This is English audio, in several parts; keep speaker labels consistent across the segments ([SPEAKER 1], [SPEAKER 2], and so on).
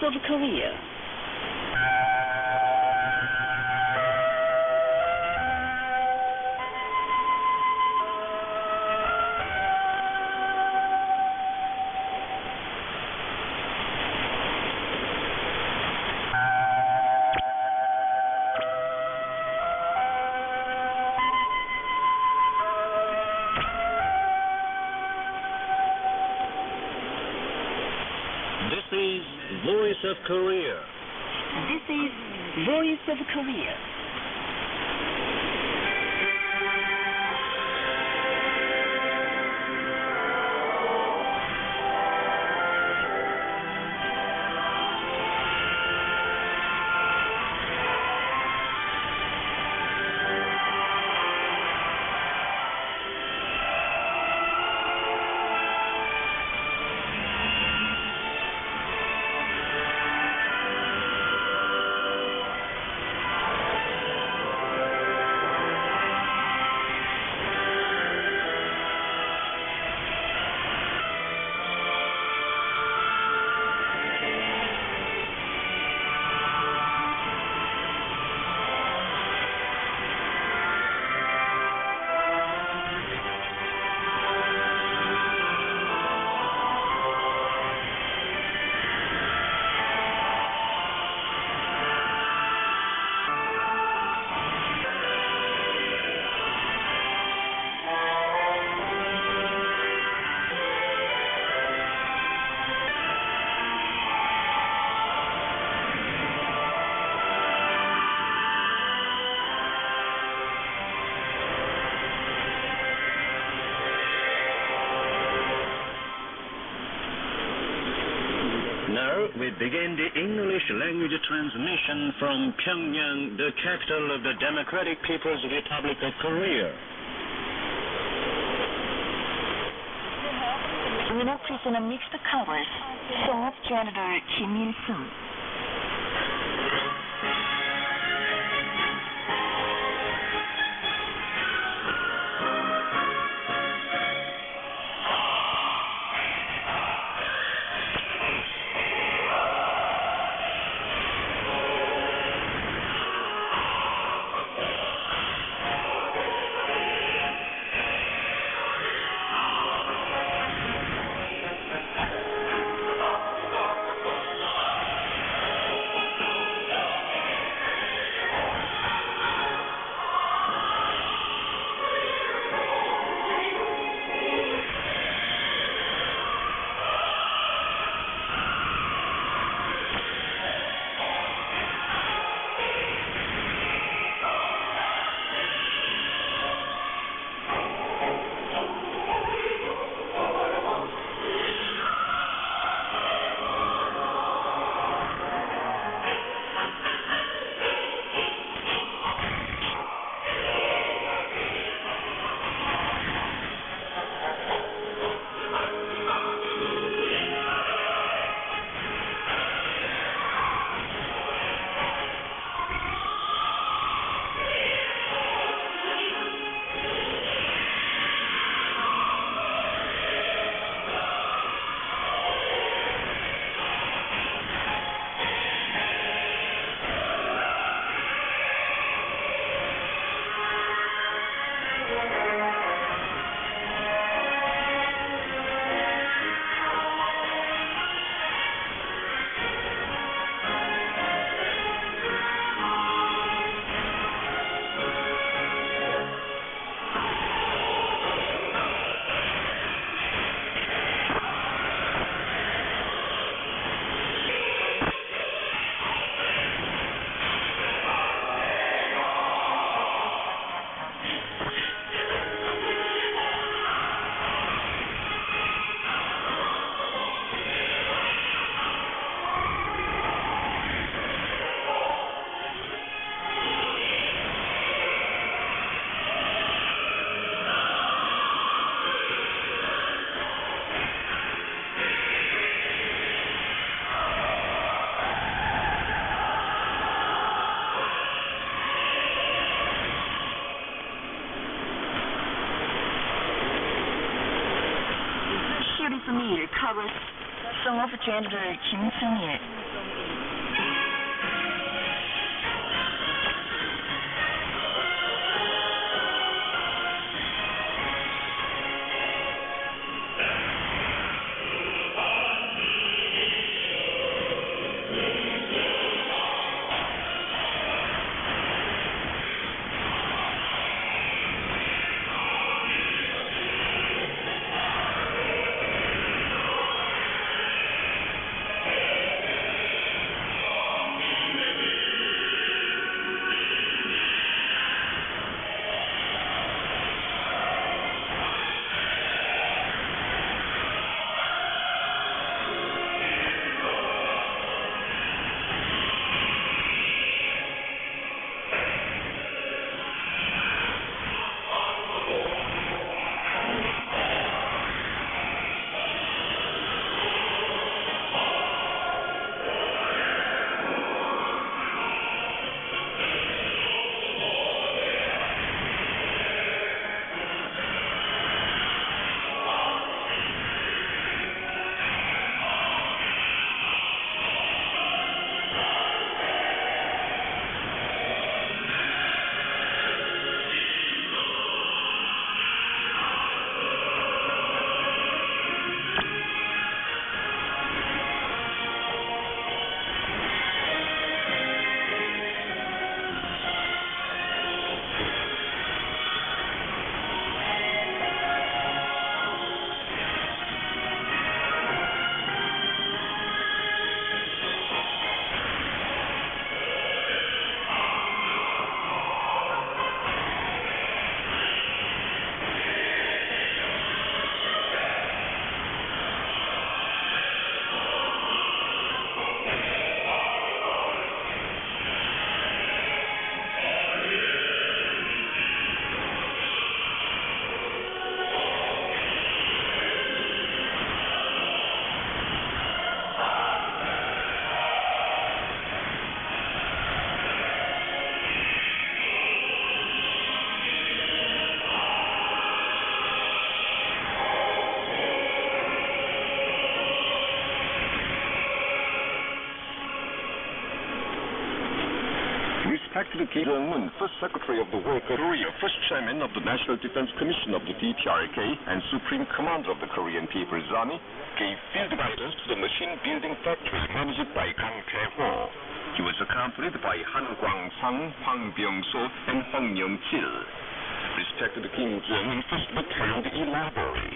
[SPEAKER 1] of Korea.
[SPEAKER 2] This is Voice of Korea.
[SPEAKER 1] This is Voice of Korea.
[SPEAKER 2] Now we begin the English language transmission from Pyongyang, the capital of the Democratic People's Republic of Korea.
[SPEAKER 1] We now present a mixed chorus, song of General Kim Il-sung. Chorus, song of General Kim Il-sung.
[SPEAKER 3] respected Kim Jong-un, first Secretary of the Worker Korea, first Chairman of the National Defense Commission of the DPRK, and Supreme Commander of the Korean People's Army, gave field guidance to the machine-building factory managed by Kang Tae-ho. He was accompanied by Han Kwang-sang, Hwang Byung-so, and Hong Myung-chil. Respected Kim Jong-un first looked around the e-library.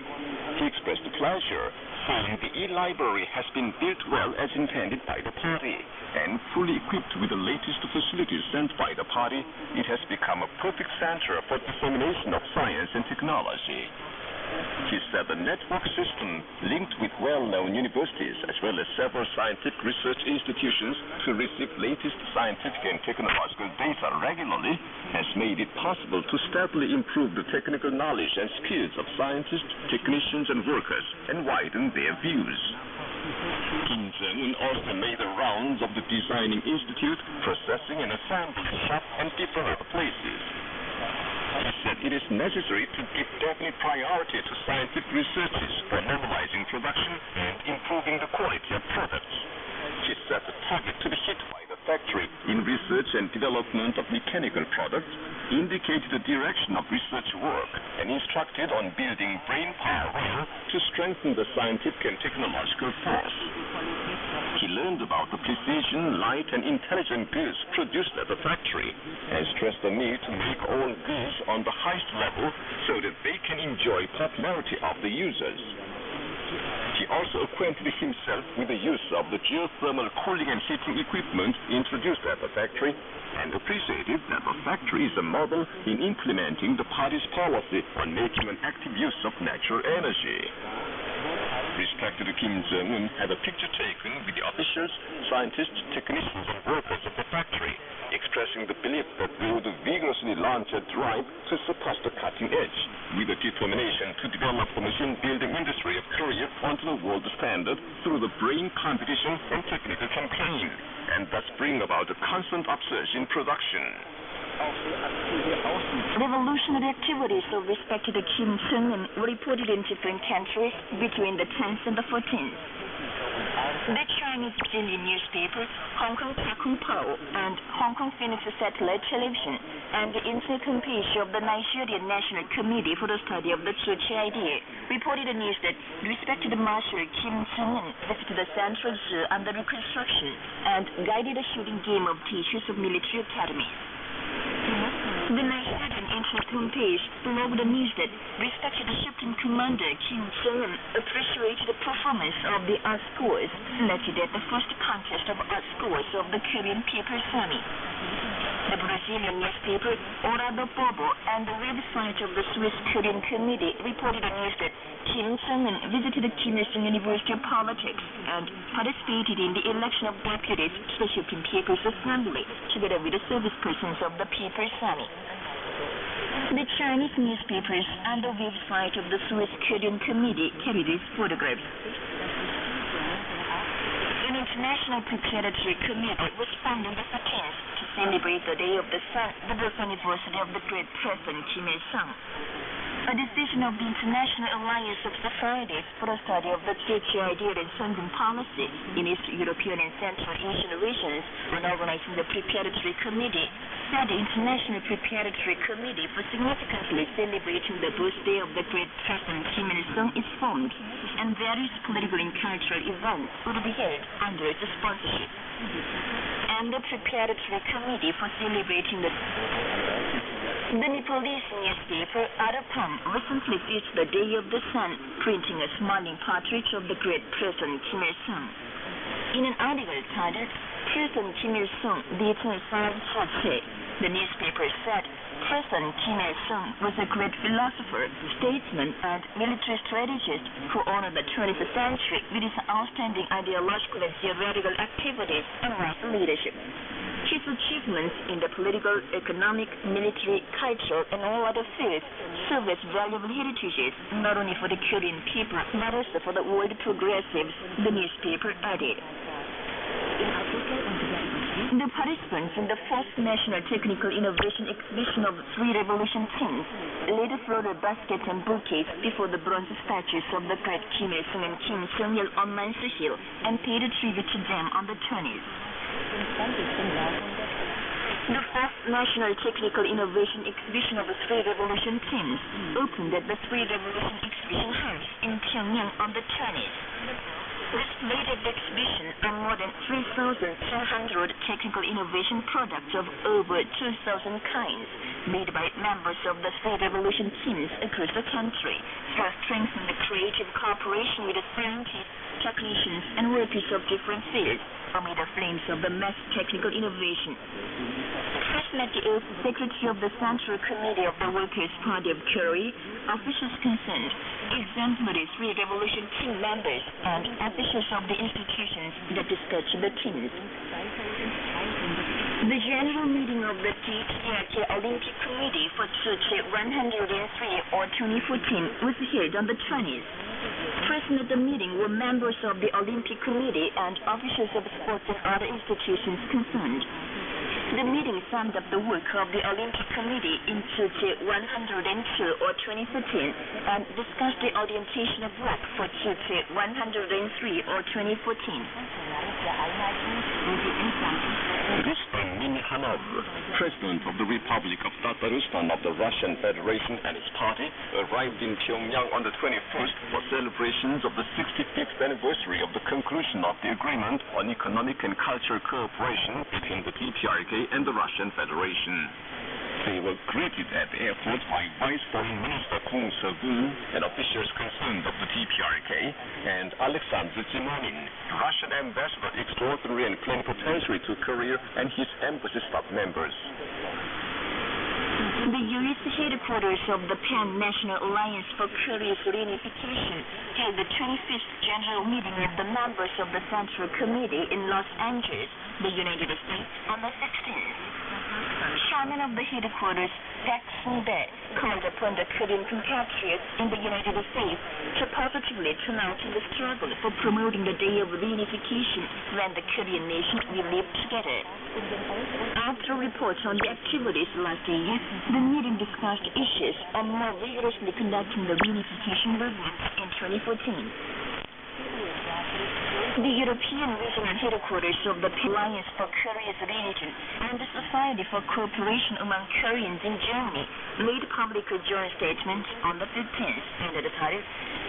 [SPEAKER 3] He expressed pleasure, saying the e-library has been built well as intended by the party, and fully equipped with the latest facilities sent by the party, it has become a perfect center for dissemination of science and technology. He said the network system, linked with well-known universities as well as several scientific research institutions to receive latest scientific and technological data regularly, has made it possible to steadily improve the technical knowledge and skills of scientists, technicians, and workers, and widen their views. Kim Jong-un also made the rounds of the Designing Institute, Processing and Assembly Shop, and different other places. He said it is necessary to give definite priority to scientific researches for normalizing production and improving the quality of products. He set the target to be hit by the factory in research and development of mechanical products, indicated the direction of research work, and instructed on building brain power to strengthen the scientific and technological force. He learned about the precision, light, and intelligent goods produced at the factory, and stressed the need to make all goods on the highest level so that they can enjoy popularity of the users. He also acquainted himself with the use of the geothermal cooling and heating equipment introduced at the factory, and appreciated that the factory is a model in implementing the party's policy on making an active use of natural energy. Respected Kim Jong-un had a picture taken with the officials, scientists, technicians, and workers of the factory, expressing the belief that they would vigorously launch a drive to surpass the cutting edge, with a determination to develop the machine-building industry of Korea onto the world standard through the brain competition and technical campaign, and thus bring about a constant upsurge in production.
[SPEAKER 1] Revolutionary activities of respected Kim Jong-un were reported in different countries between the 10th and the 14th. The Chinese daily newspapers, Hong Kong Takung Pao and Hong Kong Phoenix Satellite Television, and the Intercom page of the Nigerian National Committee for the Study of the Church Idea reported the news that respected Marshal Kim Jong-un visited the Central Zoo under reconstruction and guided a shooting game of teachers of military academies. The Nigerian Intercom page logged the news that respected Lieutenant Commander Kim Jong-un appreciated the performance of the art schools selected at the first contest of art schools of the Korean People's Army. The Brazilian newspaper Hora do Povo and the website of the Swiss Korean Committee reported the news that Kim Jong-un visited the Kim Il-sung University of Politics and participated in the election of deputies to the Supreme People's Assembly together with the service persons of the People's Army. The Chinese newspapers and the website of the Swiss Korean Committee carried these photographs. An international preparatory committee was formed on the 13th to celebrate the Day of the Sun, the birth anniversary of the great President Kim Il-sung. A decision of the International Alliance of Societies for the Study of the Church Idea and Sundin Policy in East European and Central Asian regions, when organizing the preparatory committee, said the International Preparatory Committee for significantly celebrating the birthday of the great President Kim Il-sung is formed, and various political and cultural events will be held under its sponsorship. And the Preparatory Committee for celebrating the Nepalese newspaper Arapam recently featured the Day of the Sun, printing a smiling portrait of the great President Kim Il-sung. In an article titled President Kim Il-sung, the Eternal Son of Church, the newspaper said President Kim Il-sung was a great philosopher, statesman, and military strategist who honored the 20th century with his outstanding ideological and theoretical activities and wise leadership. His achievements in the political, economic, military, cultural, and all other fields serve as valuable heritages not only for the Korean people but also for the world progressives, the newspaper added. The participants in the first National Technical Innovation Exhibition of Three Revolution Teams later floated baskets and bouquets before the bronze statues of the great Kim Il-sung and Kim Jong-il on Mansu Hill and paid a tribute to them on the 20th. The fourth National Technical Innovation Exhibition of the Three Revolution Teams opened at the Three Revolution Exhibition House in Pyongyang on the 20th. Displayed at the exhibition are more than 3,200 technical innovation products of over 2,000 kinds, made by members of the Three Revolution Teams across the country, to strengthen the creative cooperation with the scientists, technicians, and workers of different fields amid the flames of the mass technical innovation. Present at the oath, Secretary of the Central Committee of the Workers' Party of Korea, officials concerned, exemplary Three Revolution Team members, and officials of the institutions that dispatch the teams. The general meeting of the DPRK Olympic Committee for Tsuche 103 or 2014 was held on the 20th. Present at the meeting were members of the Olympic Committee and officials of sports and other institutions concerned. The meeting summed up the work of the Olympic Committee in Tsuche 102 or 2013 and discussed the orientation of work for Tsuche 103 or 2014.
[SPEAKER 3] Rustam Minhanov, President of the Republic of Tatarstan of the Russian Federation and his party, arrived in Pyongyang on the 21st for celebrations of the 65th anniversary of the conclusion of the Agreement on Economic and Cultural Cooperation between the DPRK and the Russian Federation. They were greeted at the airport by Vice Foreign Minister Kung Se-gun and officials concerned of the DPRK, and Alexander Zimonin, Russian Ambassador Extraordinary and Plenipotentiary to Korea, and his embassy staff members.
[SPEAKER 1] The U.S. headquarters of the Pan-National Alliance for Korea's Reunification held the 25th General Meeting of the members of the Central Committee in Los Angeles, the United States, on the 16th. Chairman of the headquarters, Park Sun-bae, called upon the Korean compatriots in the United States to positively turn out in the struggle for promoting the day of reunification when the Korean nation will live together. After reports on the activities last year, the meeting discussed issues on more vigorously conducting the reunification movement in 2014. The European Regional Headquarters of the Alliance for Korea's Religion and the Society for Cooperation Among Koreans in Germany made public a joint statement on the 15th under the title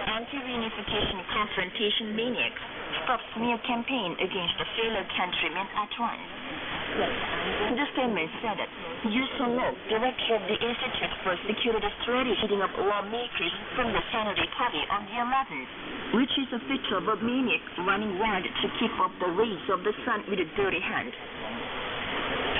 [SPEAKER 1] Anti-Reunification Confrontation Maniacs Stop Smear Campaign Against the Fellow Countrymen at Once. The statement said that Yu Song-ok, director of the Institute for Security Strategy, leading up lawmakers from the Saturday Party on the 11th, which is a picture of a maniac running wild to keep up the rays of the sun with a dirty hand.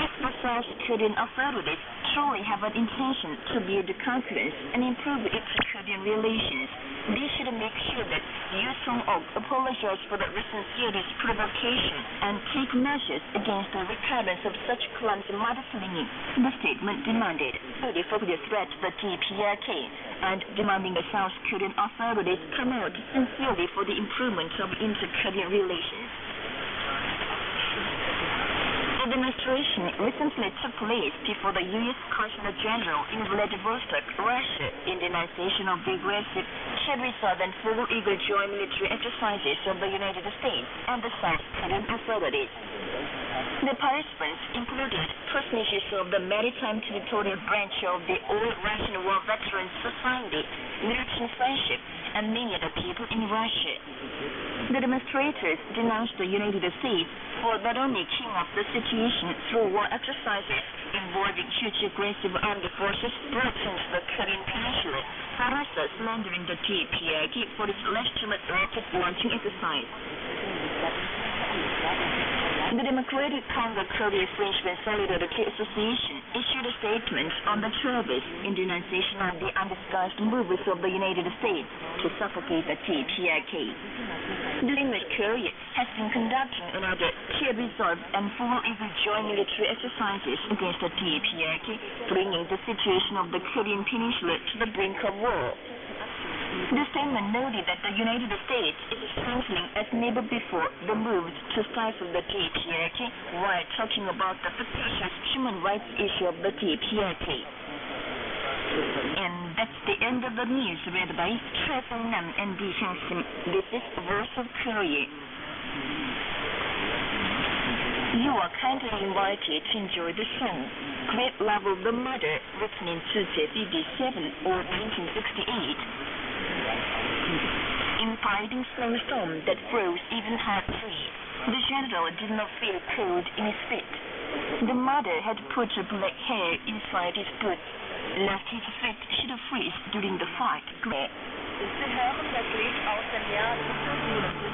[SPEAKER 1] If the South Korean authorities truly have an intention to build confidence and improve inter-Korean relations, they should make sure that Yu Song-ok apologize for the recent series provocation and take measures against the recurrence of such clumsy mudslinging, the statement demanded. They for the threat to the DPRK and demanding the South Korean authorities come out sincerely for the improvement of inter-Korean relations. The demonstration recently took place before the U.S. Consul General in Vladivostok, Russia, in denunciation of the aggressive Cherry-South and Full Eagle joint military exercises of the United States and the South Korean authorities. The participants included personages of the Maritime Territorial Branch of the All-Russian War Veterans Society, Military Friendship, and many other people in Russia. The demonstrators denounced the United States for not only keying off the situation through war exercises involving huge aggressive armed forces brought into the Korean Peninsula, but also slandering the DPRK for its legitimate rocket launching exercise. The Democratic Congo Korea Frenchmen Solidarity Association issued a statement on the 12th in denunciation of the undisguised moves of the United States to suffocate the DPRK. The English Korea has been conducting another Cherry-South and Full Eagle joint military exercises against the DPRK, bringing the situation of the Korean Peninsula to the brink of war. The statement noted that the United States is strengthening as never before the moves to stifle the DPRK while talking about the fictitious human rights issue of the DPRK. And that's the end of the news read by Trevor Nam and Bi Hyung-sim. This is Voice of Korea. You are kindly invited to enjoy the song Great Love of the Mother, written in 1957 or 1968. Inviting snowstorm that froze even half-free, the general did not feel cold in his feet. The mother had put her black hair inside his boots, lest his feet should freeze during the fight. Sie hören das Lied aus dem Jahr 1958.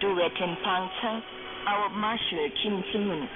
[SPEAKER 1] duet in Pangchang, our Marshal Kim Seung-un.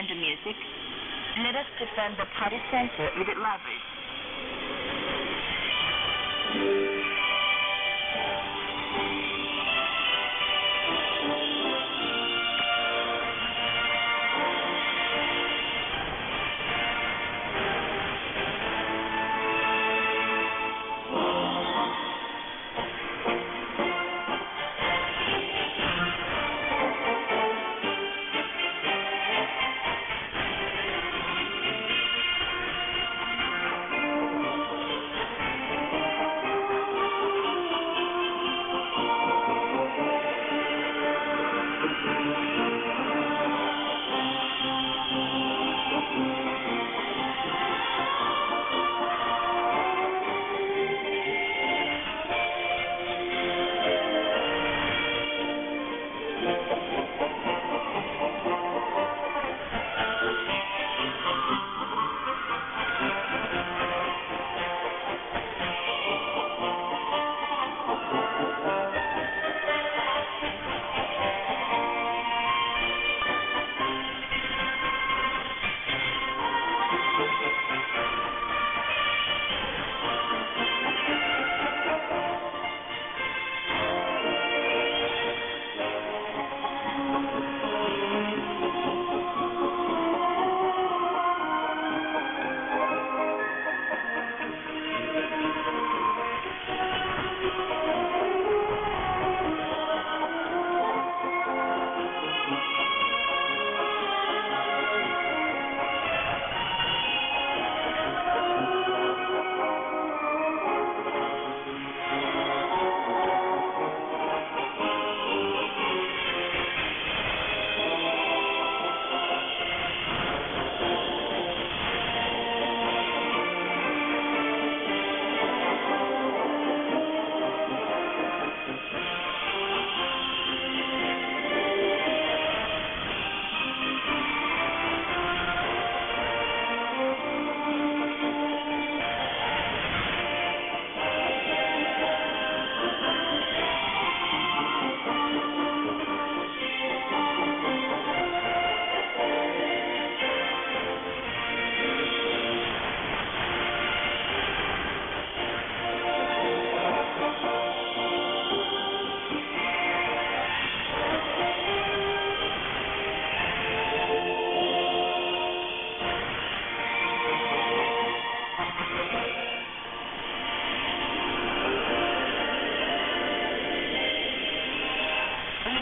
[SPEAKER 4] The music. Let us defend the party center with lovers.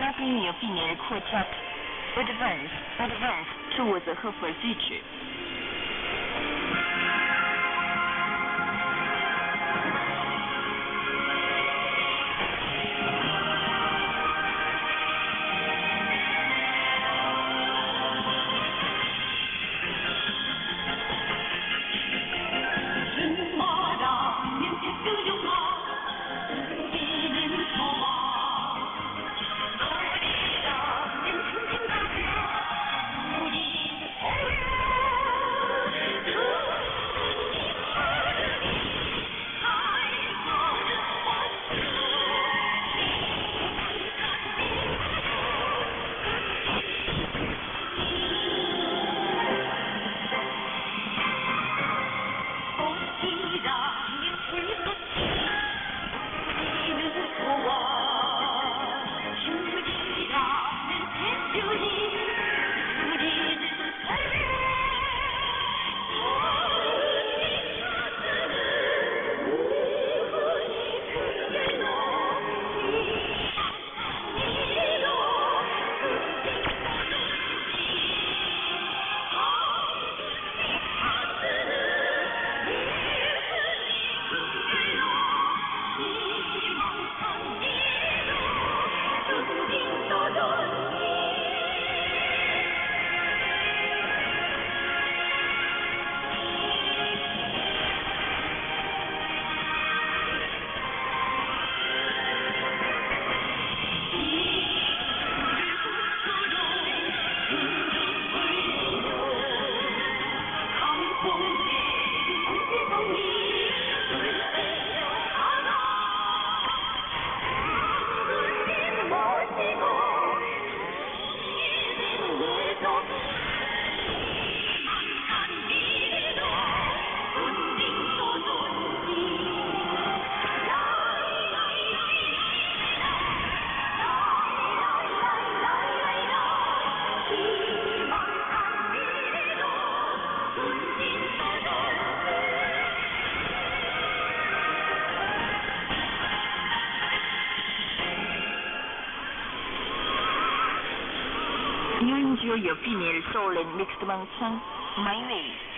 [SPEAKER 1] Inspiring your female quartet. Advance towards a hopeful future. You enjoy your female soul and mixed song, My Way.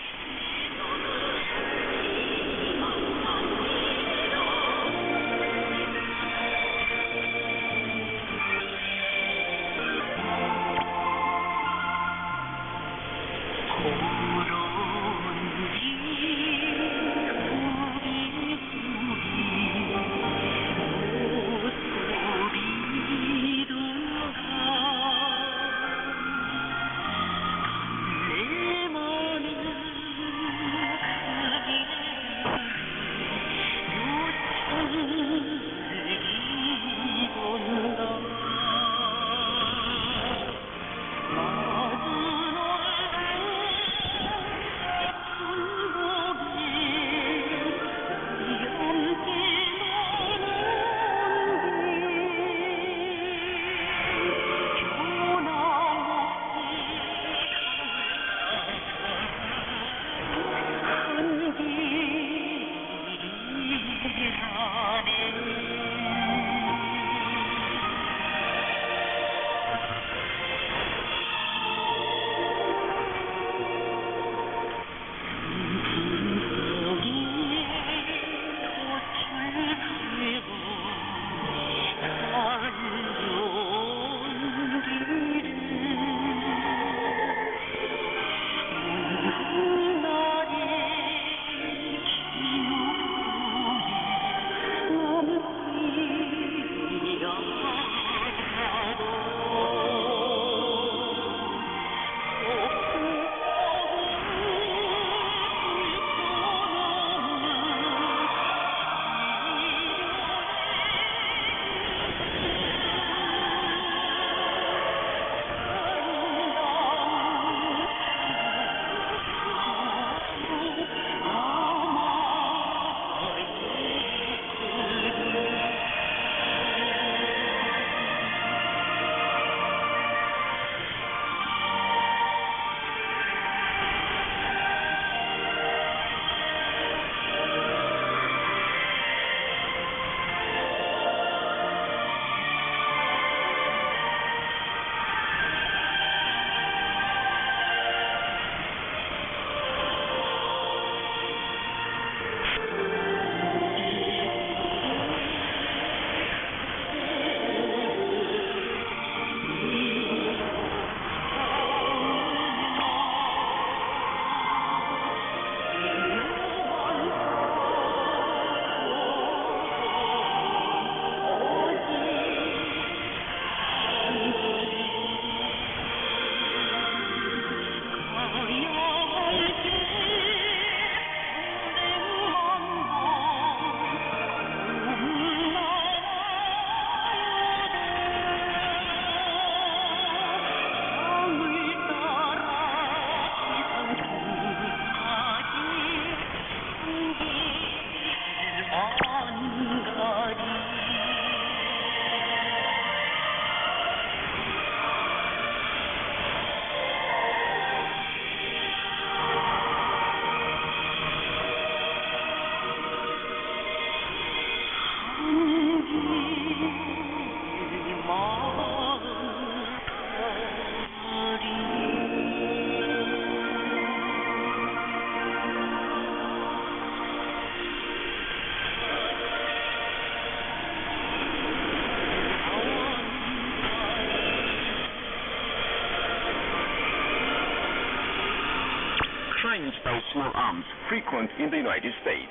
[SPEAKER 3] frequent in the United States.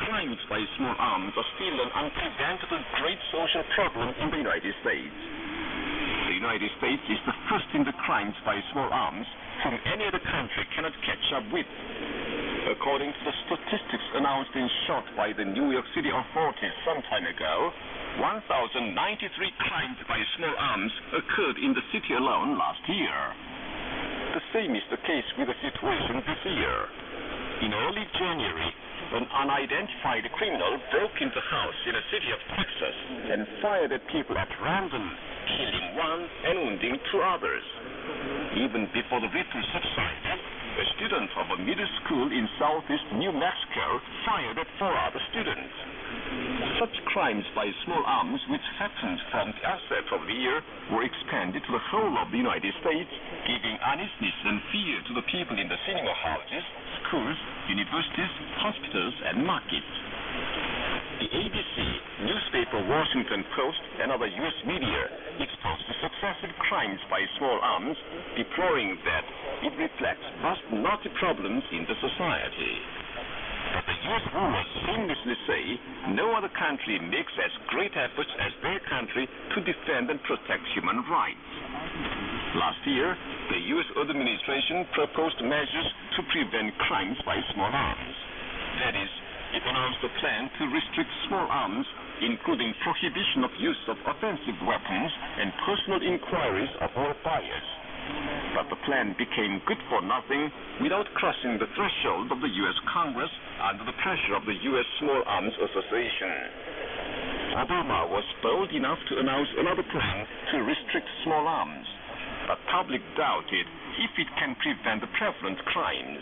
[SPEAKER 3] Crimes by small arms are still an unpreventable great social problem in the United States. The United States is the first in the crimes by small arms, whom any other country cannot catch up with. According to the statistics announced in short by the New York City authorities some time ago, 1,093 crimes by small arms occurred in the city alone last year. The same is the case with the situation this year. In early January, an unidentified criminal broke into a house in a city of Texas and fired at people at random, killing one and wounding two others. Even before the ripple subsided, a student of a middle school in southeast New Mexico fired at four other students. Such crimes by small arms, which happened from the outset of the year, were expanded to the whole of the United States, giving uneasiness and fear to the people in the cinema houses, schools, universities, hospitals, and markets. The ABC, newspaper Washington Post, and other U.S. media exposed the successive crimes by small arms, deploring that it reflects vast naughty problems in the society. But the U.S. rulers shamelessly say no other country makes as great efforts as their country to defend and protect human rights. Last year, the U.S. administration proposed measures to prevent crimes by small arms. That is, it announced a plan to restrict small arms, including prohibition of use of offensive weapons and personal inquiries of all buyers. But the plan became good for nothing without crossing the threshold of the U.S. Congress under the pressure of the U.S. Small Arms Association. Obama was bold enough to announce another plan to restrict small arms, but public doubted if it can prevent the prevalent crimes.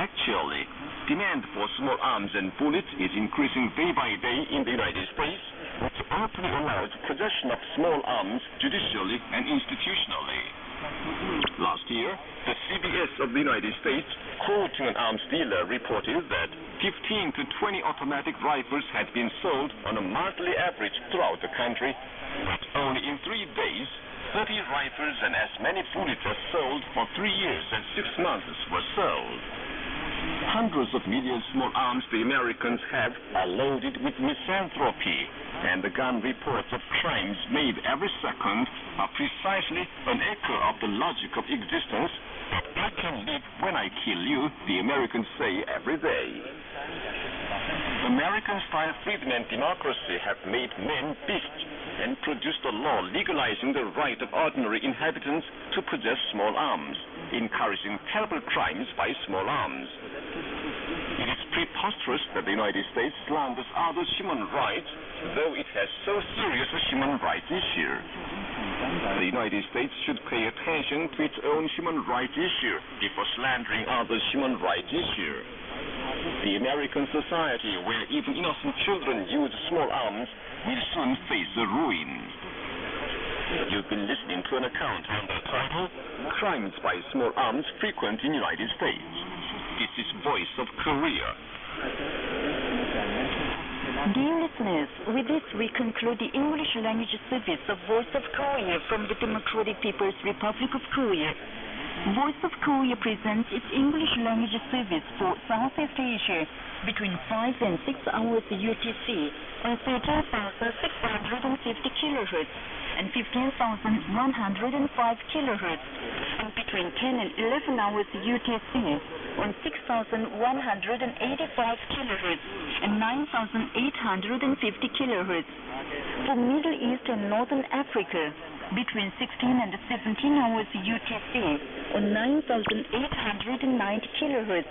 [SPEAKER 3] Actually, demand for small arms and bullets is increasing day by day in the United States, which openly allows possession of small arms judicially and institutionally. Last year, the CBS of the United States, quoting an arms dealer, reported that 15 to 20 automatic rifles had been sold on a monthly average throughout the country, but only in 3 days, 30 rifles and as many bullets as sold for 3 years and 6 months were sold. Hundreds of million small arms the Americans have are loaded with misanthropy, and the gun reports of crimes made every second are precisely an echo of the logic of existence that I can live when I kill you, the Americans say every day. American-style freedom and democracy have made men beasts and produced a law legalizing the right of ordinary inhabitants to possess small arms, encouraging terrible crimes by small arms. It is preposterous that the United States slanders others' human rights, though it has so serious a human rights issue. The United States should pay attention to its own human rights issue before slandering others' human rights issue. The American society, where even innocent children use small arms, will soon face a ruin. You've been listening to an account under the title, Crimes by Small Arms Frequent in the United States. This is Voice of Korea.
[SPEAKER 1] Dear listeners, with this we conclude the English language service of Voice of Korea from the Democratic People's Republic of Korea. Voice of Korea presents its English language service for Southeast Asia between 5 and 6 hours UTC on 13,650 kHz and 15,105 kHz, and between 10 and 11 hours UTC on 6,185 kHz and 9,850 kHz. For Middle East and Northern Africa, between 16 and 17 hours UTC on 9,890 kHz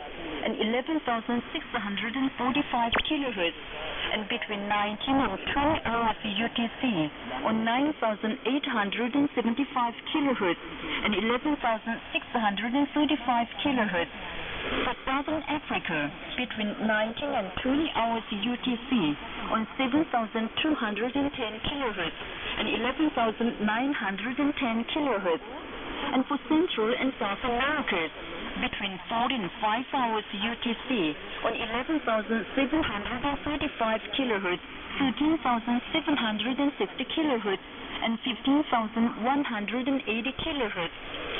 [SPEAKER 1] and 11,645 kHz, and between 19 and 20 hours UTC on 9,875 kHz and 11,635 kHz. For Southern Africa, between 19 and 20 hours UTC on 7,210 kHz and 11,910 kHz. And for Central and South America, between 4 and 5 hours UTC on 11,735 kHz, 13,760 kHz, and 15,180 kHz.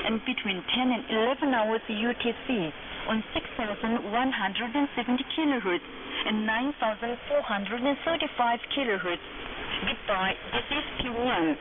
[SPEAKER 4] and between 10 and 11 hours UTC on 6,170 kHz and 9,435 kHz. Goodbye, this is Pyongyang.